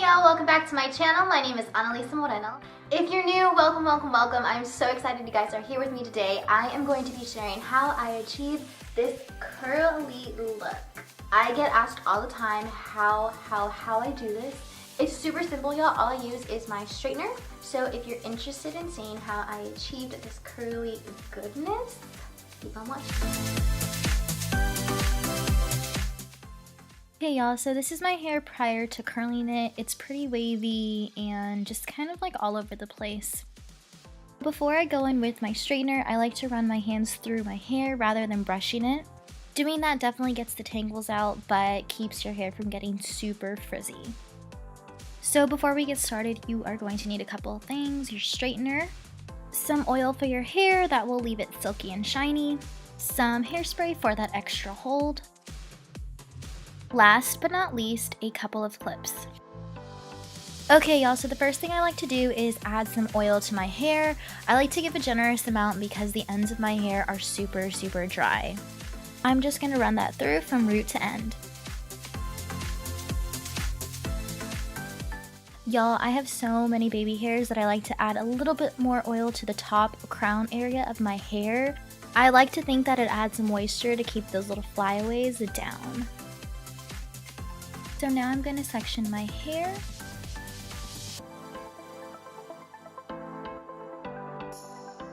y'all, welcome back to my channel. My name is Annalisa Moreno. If you're new, welcome, welcome, welcome. I'm so excited you guys are here with me today. I am going to be sharing how I achieve this curly look. I get asked all the time how I do this. It's super simple, y'all. All I use is my straightener. So if you're interested in seeing how I achieved this curly goodness, keep on watching. Hey y'all, so this is my hair prior to curling it. It's pretty wavy and just kind of like all over the place. Before I go in with my straightener, I like to run my hands through my hair rather than brushing it. Doing that definitely gets the tangles out, but keeps your hair from getting super frizzy. So before we get started, you are going to need a couple of things: your straightener, some oil for your hair that will leave it silky and shiny, some hairspray for that extra hold, last but not least, a couple of clips. Okay y'all, so the first thing I like to do is add some oil to my hair. I like to give a generous amount because the ends of my hair are super dry. I'm just going to run that through from root to end. Y'all, I have so many baby hairs that I like to add a little bit more oil to the top crown area of my hair. I like to think that it adds some moisture to keep those little flyaways down. So now I'm going to section my hair.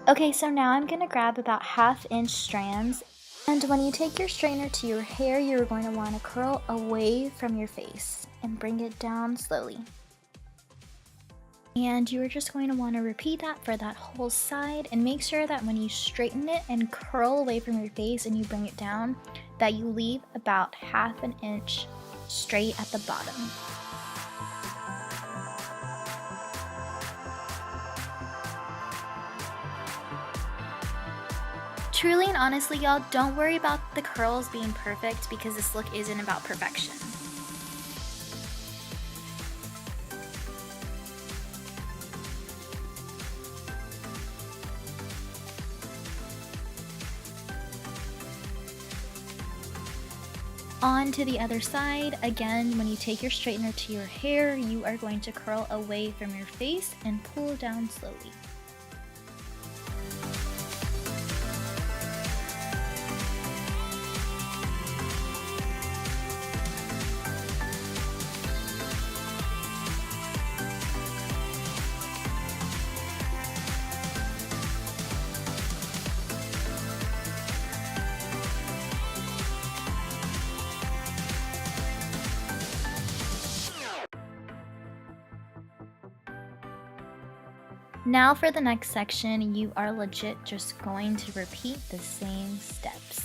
Okay, so now I'm going to grab about 1/2 inch strands. And when you take your straightener to your hair, you're going to want to curl away from your face and bring it down slowly. And you're just going to want to repeat that for that whole side, and make sure that when you straighten it and curl away from your face and you bring it down, that you leave about 1/2 inch straight at the bottom. Truly and honestly, y'all, don't worry about the curls being perfect because this look isn't about perfection. On to the other side. Again, when you take your straightener to your hair, you are going to curl away from your face and pull down slowly. Now for the next section, you are legit just going to repeat the same steps.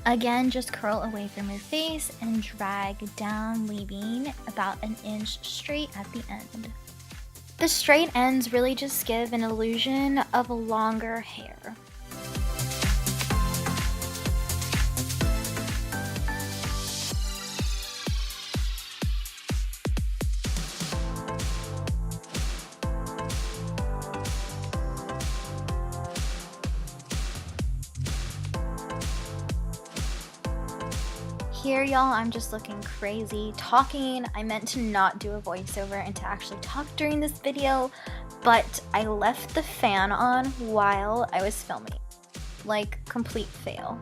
Again, just curl away from your face and drag down, leaving about 1 inch straight at the end. The straight ends really just give an illusion of longer hair. Here, y'all, I'm just looking crazy talking. I meant to not do a voiceover and to actually talk during this video, but I left the fan on while I was filming. Like, complete fail.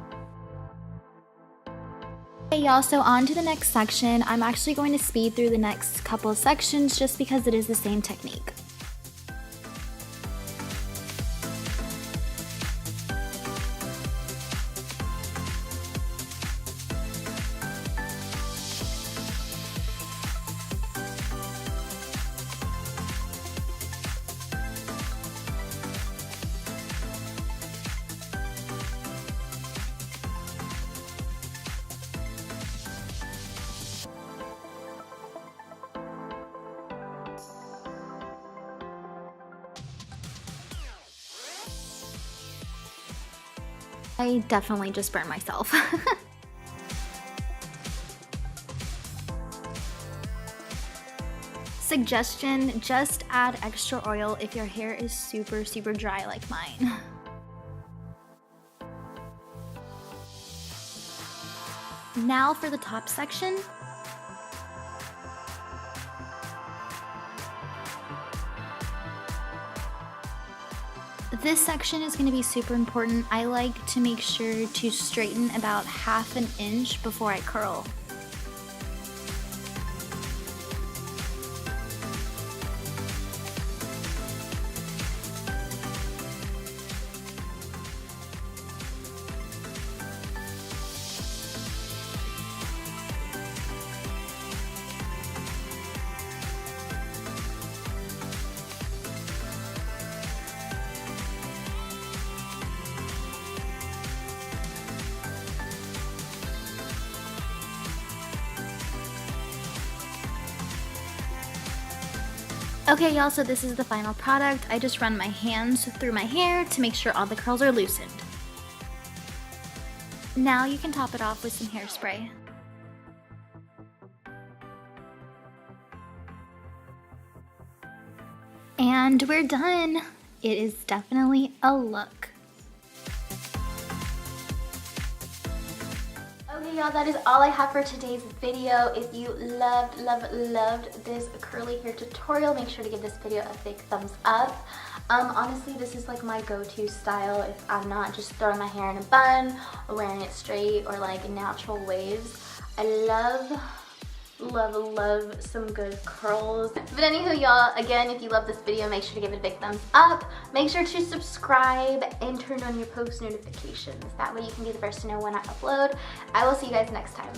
Okay, y'all, so on to the next section. I'm actually going to speed through the next couple of sections just because it is the same technique. I definitely just burned myself. Suggestion, just add extra oil if your hair is super dry like mine. Now for the top section. This section is going to be super important. I like to make sure to straighten about 1/2 inch before I curl. Okay y'all, so this is the final product. I just run my hands through my hair to make sure all the curls are loosened. Now you can top it off with some hairspray. And we're done. It is definitely a look. Okay y'all, that is all I have for today's video. If you loved this curly hair tutorial, make sure to give this video a big thumbs up. Honestly, this is like my go-to style if I'm not just throwing my hair in a bun or wearing it straight or like natural waves. I love some good curls. But anywho y'all, again, if you love this video, make sure to give it a big thumbs up. Make sure to subscribe and turn on your post notifications. That way you can be the first to know when I upload. I will see you guys next time.